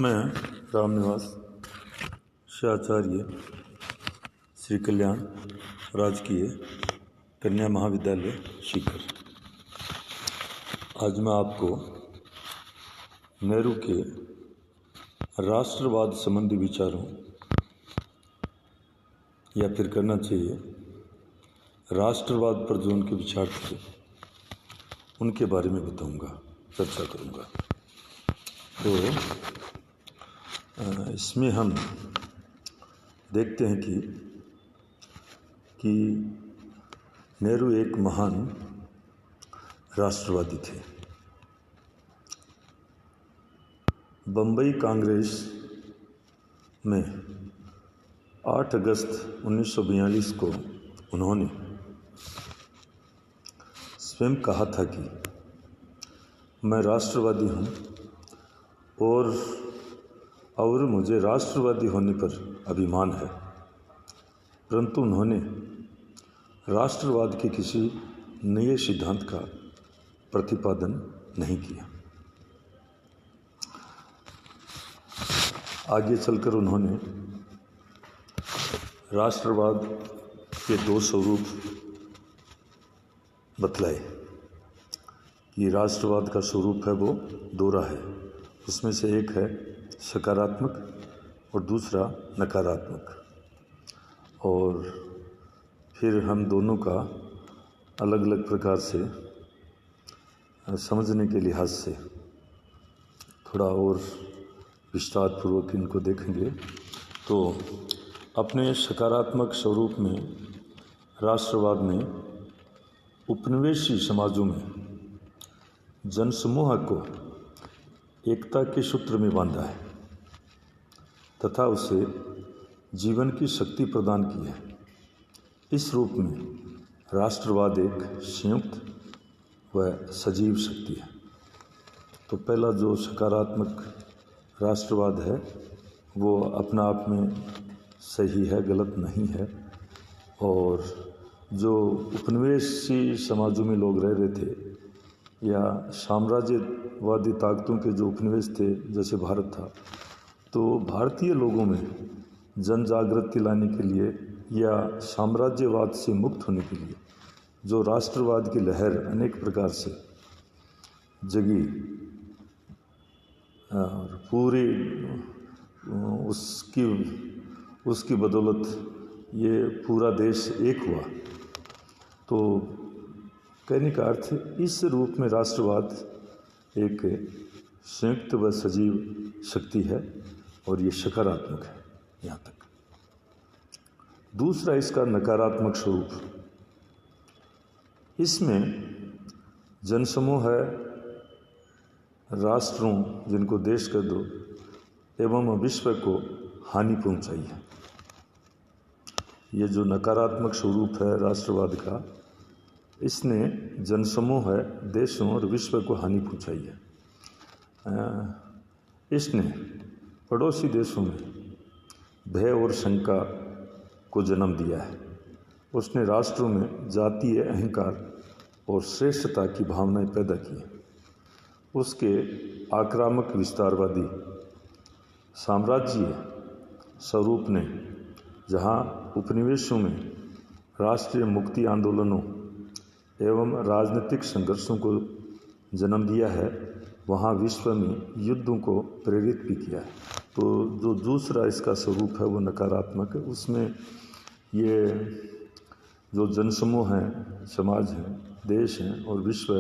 मैं रामनिवास श्री आचार्य श्री कल्याण राजकीय कन्या महाविद्यालय सीकर। आज मैं आपको नेहरू के राष्ट्रवाद संबंधी विचारों या फिर करना चाहिए राष्ट्रवाद पर जो उनके विचार थे उनके बारे में बताऊंगा, चर्चा करूंगा। तो इसमें हम देखते हैं कि नेहरू एक महान राष्ट्रवादी थे। बम्बई कांग्रेस में 8 अगस्त 1942 को उन्होंने स्वयं कहा था कि मैं राष्ट्रवादी हूँ और मुझे राष्ट्रवादी होने पर अभिमान है, परंतु उन्होंने राष्ट्रवाद के किसी नए सिद्धांत का प्रतिपादन नहीं किया। आगे चलकर उन्होंने राष्ट्रवाद के 2 स्वरूप बतलाए कि राष्ट्रवाद का स्वरूप है वो दोहरा है। उसमें से एक है सकारात्मक और दूसरा नकारात्मक, और फिर हम दोनों का अलग अलग प्रकार से समझने के लिहाज से थोड़ा और विस्तार पूर्वक इनको देखेंगे। तो अपने सकारात्मक स्वरूप में राष्ट्रवाद ने उपनिवेशी समाजों में जनसमूह को एकता के सूत्र में बांधा है तथा उसे जीवन की शक्ति प्रदान की है। इस रूप में राष्ट्रवाद एक संयुक्त व सजीव शक्ति है। तो पहला जो सकारात्मक राष्ट्रवाद है वो अपना आप में सही है, गलत नहीं है। और जो उपनिवेशी समाजों में लोग रह रहे थे या साम्राज्यवादी ताकतों के जो उपनिवेश थे, जैसे भारत था, तो भारतीय लोगों में जन जागृति लाने के लिए या साम्राज्यवाद से मुक्त होने के लिए जो राष्ट्रवाद की लहर अनेक प्रकार से जगी और पूरी उसकी बदौलत ये पूरा देश एक हुआ। तो कहने का अर्थ इस रूप में राष्ट्रवाद एक संयुक्त व सजीव शक्ति है और ये सकारात्मक है यहाँ तक। दूसरा इसका नकारात्मक स्वरूप, इसमें जनसमूह है, राष्ट्रों जिनको देश कह दो, एवं विश्व को हानि पहुंचाई है। ये जो नकारात्मक स्वरूप है राष्ट्रवाद का, इसने जनसमूह है, देशों और विश्व को हानि पहुंचाई है। इसने पड़ोसी देशों में भय और शंका को जन्म दिया है। उसने राष्ट्रों में जातीय अहंकार और श्रेष्ठता की भावनाएं पैदा की हैं। उसके आक्रामक विस्तारवादी साम्राज्यीय स्वरूप ने जहां उपनिवेशों में राष्ट्रीय मुक्ति आंदोलनों एवं राजनीतिक संघर्षों को जन्म दिया है, वहाँ विश्व में युद्धों को प्रेरित भी किया है। तो जो दूसरा इसका स्वरूप है वो नकारात्मक है। उसमें ये जो जनसमूह हैं, समाज हैं, देश हैं और विश्व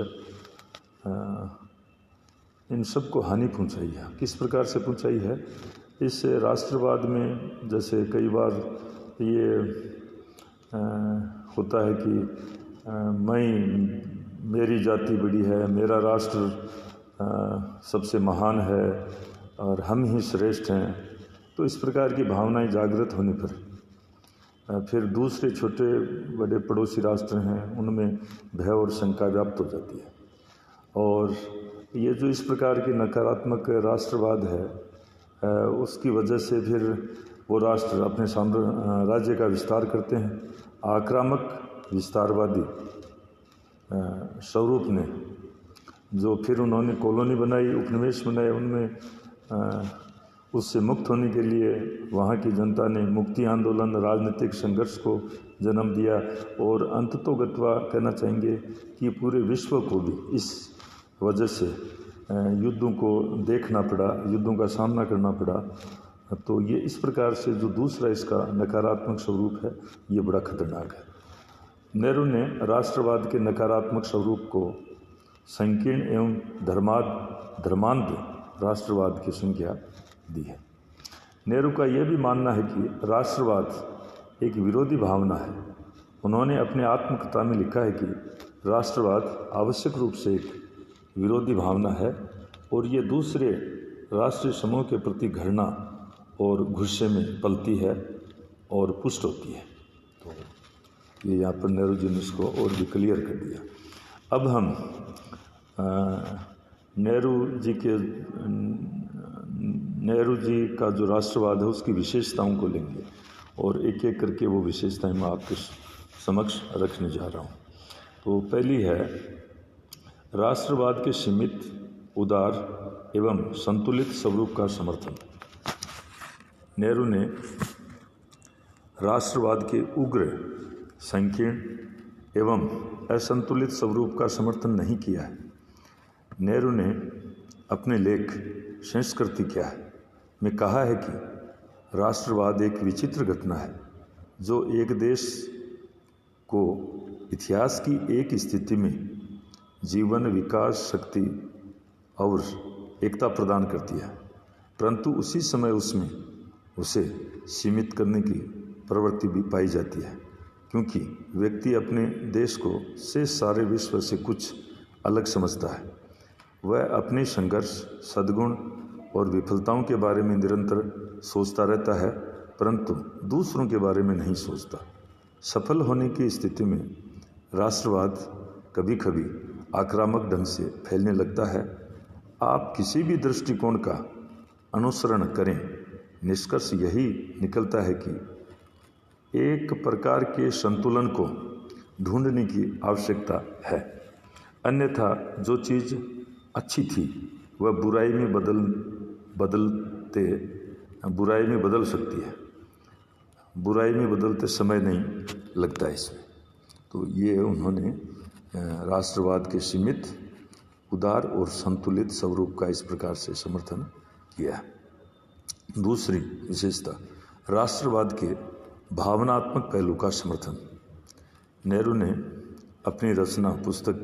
इन सब को हानि पहुंचाई है। किस प्रकार से पहुंचाई है? इस राष्ट्रवाद में जैसे कई बार ये होता है कि मेरी जाति बड़ी है, मेरा राष्ट्र सबसे महान है और हम ही श्रेष्ठ हैं। तो इस प्रकार की भावनाएं जागृत होने पर फिर दूसरे छोटे बड़े पड़ोसी राष्ट्र हैं उनमें भय और शंका व्याप्त हो जाती है। और ये जो इस प्रकार की नकारात्मक राष्ट्रवाद है उसकी वजह से फिर वो राष्ट्र अपने राज्य का विस्तार करते हैं। आक्रामक विस्तारवादी स्वरूप ने जो फिर उन्होंने कॉलोनी बनाई, उपनिवेश बनाए, उनमें उससे मुक्त होने के लिए वहाँ की जनता ने मुक्ति आंदोलन, राजनीतिक संघर्ष को जन्म दिया। और अंततोगत्वा कहना चाहेंगे कि पूरे विश्व को भी इस वजह से युद्धों को देखना पड़ा, युद्धों का सामना करना पड़ा। तो ये इस प्रकार से जो दूसरा इसका नकारात्मक स्वरूप है, ये बड़ा खतरनाक है। नेहरू ने राष्ट्रवाद के नकारात्मक स्वरूप को संकीर्ण एवं धर्मांध राष्ट्रवाद की संज्ञा दी है। नेहरू का यह भी मानना है कि राष्ट्रवाद एक विरोधी भावना है। उन्होंने अपने आत्मकथा में लिखा है कि राष्ट्रवाद आवश्यक रूप से एक विरोधी भावना है और ये दूसरे राष्ट्रीय समूह के प्रति घृणा और गुस्से में पलती है और पुष्ट होती है। तो ये यहाँ पर नेहरू जी ने इसको और भी क्लियर कर दिया। अब हम नेहरू जी का जो राष्ट्रवाद है उसकी विशेषताओं को लेंगे और एक एक करके वो विशेषताएं मैं आपके समक्ष रखने जा रहा हूँ। तो पहली है राष्ट्रवाद के सीमित, उदार एवं संतुलित स्वरूप का समर्थन। नेहरू ने राष्ट्रवाद के उग्र, संकीर्ण एवं असंतुलित स्वरूप का समर्थन नहीं किया है। नेहरू ने अपने लेख संस्कृति क्या है में कहा है कि राष्ट्रवाद एक विचित्र घटना है जो एक देश को इतिहास की एक स्थिति में जीवन, विकास, शक्ति और एकता प्रदान करती है, परंतु उसी समय उसमें उसे सीमित करने की प्रवृत्ति भी पाई जाती है, क्योंकि व्यक्ति अपने देश को शेष सारे विश्व से कुछ अलग समझता है। वह अपने संघर्ष, सद्गुण और विफलताओं के बारे में निरंतर सोचता रहता है, परंतु दूसरों के बारे में नहीं सोचता। सफल होने की स्थिति में राष्ट्रवाद कभी कभी आक्रामक ढंग से फैलने लगता है। आप किसी भी दृष्टिकोण का अनुसरण करें, निष्कर्ष यही निकलता है कि एक प्रकार के संतुलन को ढूंढने की आवश्यकता है, अन्यथा जो चीज़ अच्छी थी वह बुराई में बदल सकती है। बुराई में बदलते समय नहीं लगता इसमें। तो ये उन्होंने राष्ट्रवाद के सीमित, उदार और संतुलित स्वरूप का इस प्रकार से समर्थन किया। दूसरी विशेषता, राष्ट्रवाद के भावनात्मक पहलू का समर्थन। नेहरू ने अपनी रचना पुस्तक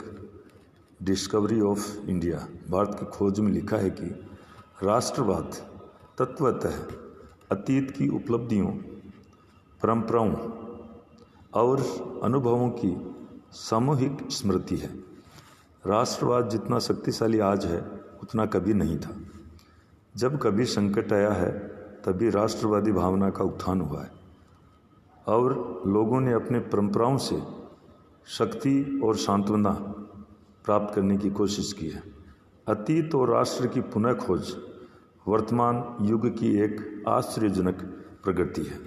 डिस्कवरी ऑफ इंडिया, भारत की खोज में लिखा है कि राष्ट्रवाद तत्वतः अतीत की उपलब्धियों, परंपराओं और अनुभवों की सामूहिक स्मृति है। राष्ट्रवाद जितना शक्तिशाली आज है उतना कभी नहीं था। जब कभी संकट आया है तभी राष्ट्रवादी भावना का उत्थान हुआ है और लोगों ने अपने परंपराओं से शक्ति और सांत्वना प्राप्त करने की कोशिश की है। अतीत और राष्ट्र की पुनः खोज वर्तमान युग की एक आश्चर्यजनक प्रगति है।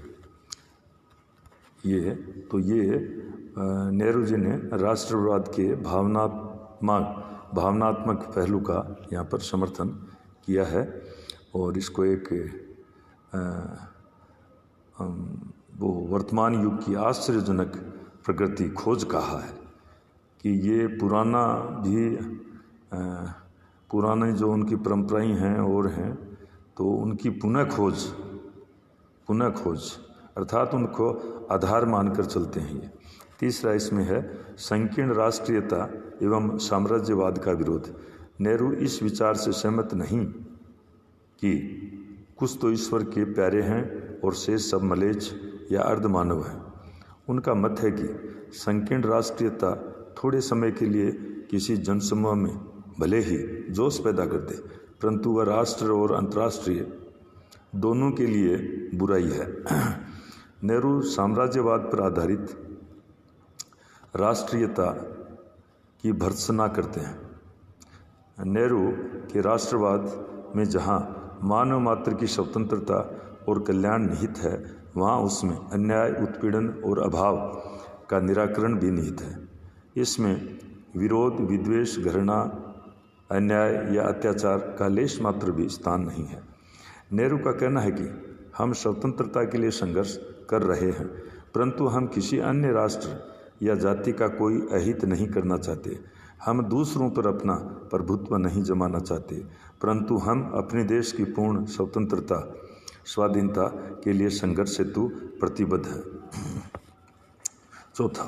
ये नेहरू जी ने राष्ट्रवाद के भावनात्मक पहलू का यहाँ पर समर्थन किया है और इसको एक वो वर्तमान युग की आश्चर्यजनक प्रगति खोज कहा है कि ये पुराने जो उनकी परंपराएं हैं और हैं तो उनकी पुनः खोज अर्थात उनको आधार मानकर चलते हैं। ये तीसरा इसमें है संकीर्ण राष्ट्रीयता एवं साम्राज्यवाद का विरोध। नेहरू इस विचार से सहमत नहीं कि कुछ तो ईश्वर के प्यारे हैं और शेष सब मलेच्छ या अर्धमानव हैं। उनका मत है कि संकीर्ण राष्ट्रीयता थोड़े समय के लिए किसी जनसमूह में भले ही जोश पैदा कर दे, परंतु वह राष्ट्र और अंतर्राष्ट्रीय दोनों के लिए बुराई है। नेहरू साम्राज्यवाद पर आधारित राष्ट्रीयता की भर्त्सना करते हैं। नेहरू के राष्ट्रवाद में जहाँ मानव मात्र की स्वतंत्रता और कल्याण निहित है, वहाँ उसमें अन्याय, उत्पीड़न और अभाव का निराकरण भी निहित है। इसमें विरोध, विद्वेष, घृणा, अन्याय या अत्याचार का लेश मात्र भी स्थान नहीं है। नेहरू का कहना है कि हम स्वतंत्रता के लिए संघर्ष कर रहे हैं, परंतु हम किसी अन्य राष्ट्र या जाति का कोई अहित नहीं करना चाहते। हम दूसरों पर अपना प्रभुत्व नहीं जमाना चाहते, परंतु हम अपने देश की पूर्ण स्वतंत्रता स्वाधीनता के लिए संघर्ष हेतु प्रतिबद्ध हैं। चौथा,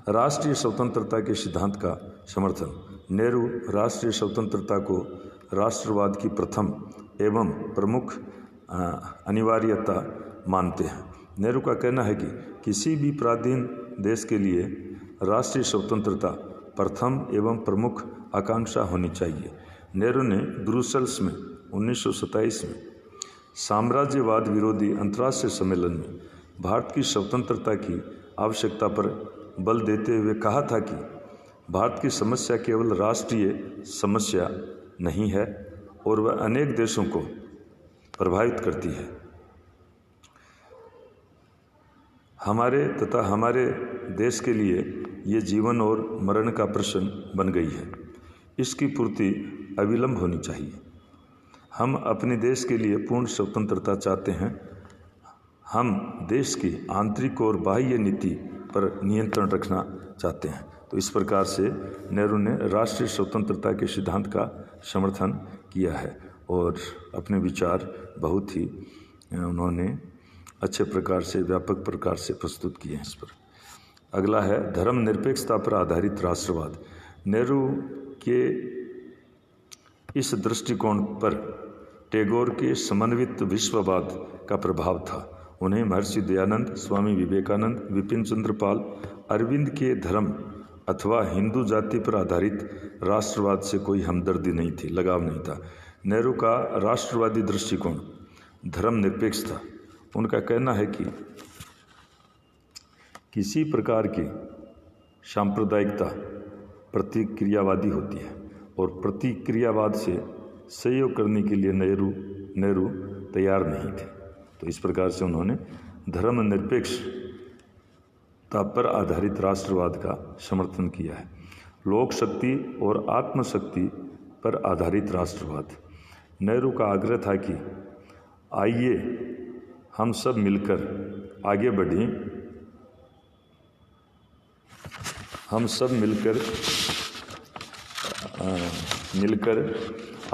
राष्ट्रीय स्वतंत्रता के सिद्धांत का समर्थन। नेहरू राष्ट्रीय स्वतंत्रता को राष्ट्रवाद की प्रथम एवं प्रमुख अनिवार्यता मानते हैं। नेहरू का कहना है कि किसी भी पराधीन देश के लिए राष्ट्रीय स्वतंत्रता प्रथम एवं प्रमुख आकांक्षा होनी चाहिए। नेहरू ने ब्रुसेल्स में 1927 में साम्राज्यवाद विरोधी अंतर्राष्ट्रीय सम्मेलन में भारत की स्वतंत्रता की आवश्यकता पर बल देते हुए कहा था कि भारत की समस्या केवल राष्ट्रीय समस्या नहीं है और वह अनेक देशों को प्रभावित करती है। हमारे देश के लिए ये जीवन और मरण का प्रश्न बन गई है। इसकी पूर्ति अविलंब होनी चाहिए। हम अपने देश के लिए पूर्ण स्वतंत्रता चाहते हैं। हम देश की आंतरिक और बाह्य नीति पर नियंत्रण रखना चाहते हैं। तो इस प्रकार से नेहरू ने राष्ट्रीय स्वतंत्रता के सिद्धांत का समर्थन किया है और अपने विचार बहुत ही उन्होंने अच्छे प्रकार से, व्यापक प्रकार से प्रस्तुत किए हैं इस पर। अगला है धर्मनिरपेक्षता पर आधारित राष्ट्रवाद। नेहरू के इस दृष्टिकोण पर टैगोर के समन्वित विश्ववाद का प्रभाव था। उन्हें महर्षि दयानंद, स्वामी विवेकानंद, विपिन चंद्र पाल, अरविंद के धर्म अथवा हिंदू जाति पर आधारित राष्ट्रवाद से कोई हमदर्दी नहीं थी, लगाव नहीं था। नेहरू का राष्ट्रवादी दृष्टिकोण धर्मनिरपेक्ष था। उनका कहना है कि किसी प्रकार की सांप्रदायिकता प्रतिक्रियावादी होती है और प्रतिक्रियावाद से सहयोग करने के लिए नेहरू तैयार नहीं थे। तो इस प्रकार से उन्होंने धर्मनिरपेक्षता पर आधारित राष्ट्रवाद का समर्थन किया है। लोक शक्ति और आत्मशक्ति पर आधारित राष्ट्रवाद। नेहरू का आग्रह था कि आइए हम सब मिलकर आगे बढ़ें,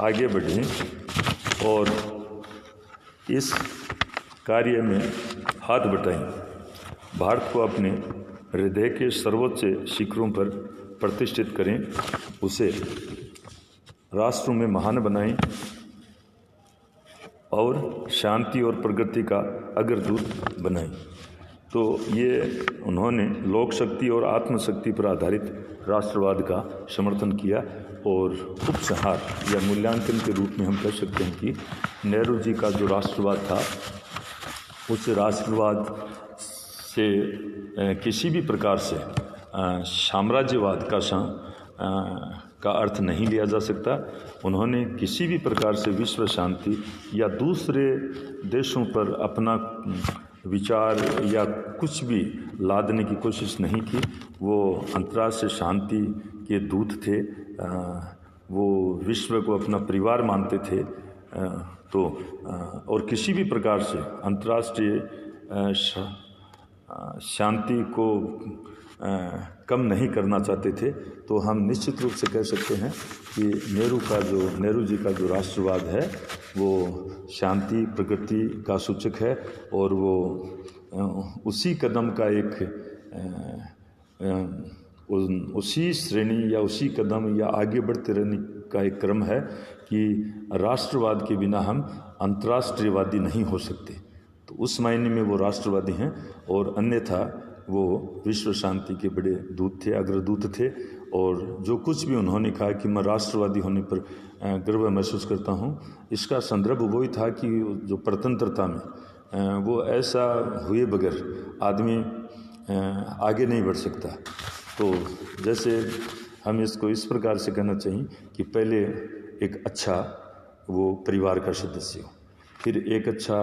आगे बढ़ें और इस कार्य में हाथ बटाएं। भारत को अपने हृदय के सर्वोच्च शिखरों पर प्रतिष्ठित करें, उसे राष्ट्रों में महान बनाएं और शांति और प्रगति का अग्रदूत बनाएं। तो ये उन्होंने लोक शक्ति और आत्मशक्ति पर आधारित राष्ट्रवाद का समर्थन किया और उपसंहार या मूल्यांकन के रूप में हम कह सकते हैं कि नेहरू जी का जो राष्ट्रवाद था, उस राष्ट्रवाद से किसी भी प्रकार से साम्राज्यवाद का अर्थ नहीं लिया जा सकता। उन्होंने किसी भी प्रकार से विश्व शांति या दूसरे देशों पर अपना विचार या कुछ भी लादने की कोशिश नहीं की। वो अंतर्राष्ट्रीय शांति के दूत थे। वो विश्व को अपना परिवार मानते थे। और किसी भी प्रकार से अंतर्राष्ट्रीय शांति को कम नहीं करना चाहते थे। तो हम निश्चित रूप से कह सकते हैं कि नेहरू जी का जो राष्ट्रवाद है वो शांति प्रगति का सूचक है और वो उसी कदम का उसी श्रेणी या उसी कदम या आगे बढ़ते रहने का एक क्रम है कि राष्ट्रवाद के बिना हम अंतर्राष्ट्रीयवादी नहीं हो सकते। तो उस मायने में वो राष्ट्रवादी हैं और अन्यथा वो विश्व शांति के बड़े दूत थे, अग्रदूत थे। और जो कुछ भी उन्होंने कहा कि मैं राष्ट्रवादी होने पर गर्व महसूस करता हूँ, इसका संदर्भ वही था कि जो स्वतंत्रता में वो ऐसा हुए बगैर आदमी आगे नहीं बढ़ सकता। तो जैसे हम इसको इस प्रकार से कहना चाहिए कि पहले एक अच्छा वो परिवार का सदस्य हो, फिर एक अच्छा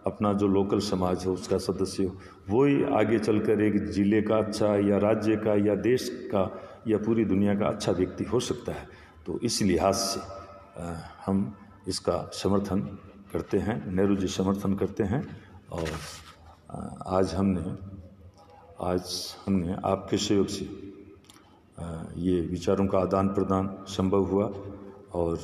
अपना जो लोकल समाज है उसका सदस्य हो, वही आगे चलकर एक जिले का अच्छा या राज्य का या देश का या पूरी दुनिया का अच्छा व्यक्ति हो सकता है। तो इस लिहाज से हम इसका समर्थन करते हैं, नेहरू जी समर्थन करते हैं। और आज हमने आपके सहयोग से ये विचारों का आदान प्रदान संभव हुआ और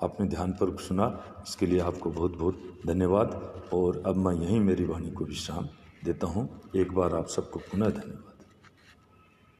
आपने ध्यानपूर्वक सुना, इसके लिए आपको बहुत बहुत धन्यवाद। और अब मैं यहीं मेरी वाणी को विश्राम देता हूँ। एक बार आप सबको पुनः धन्यवाद।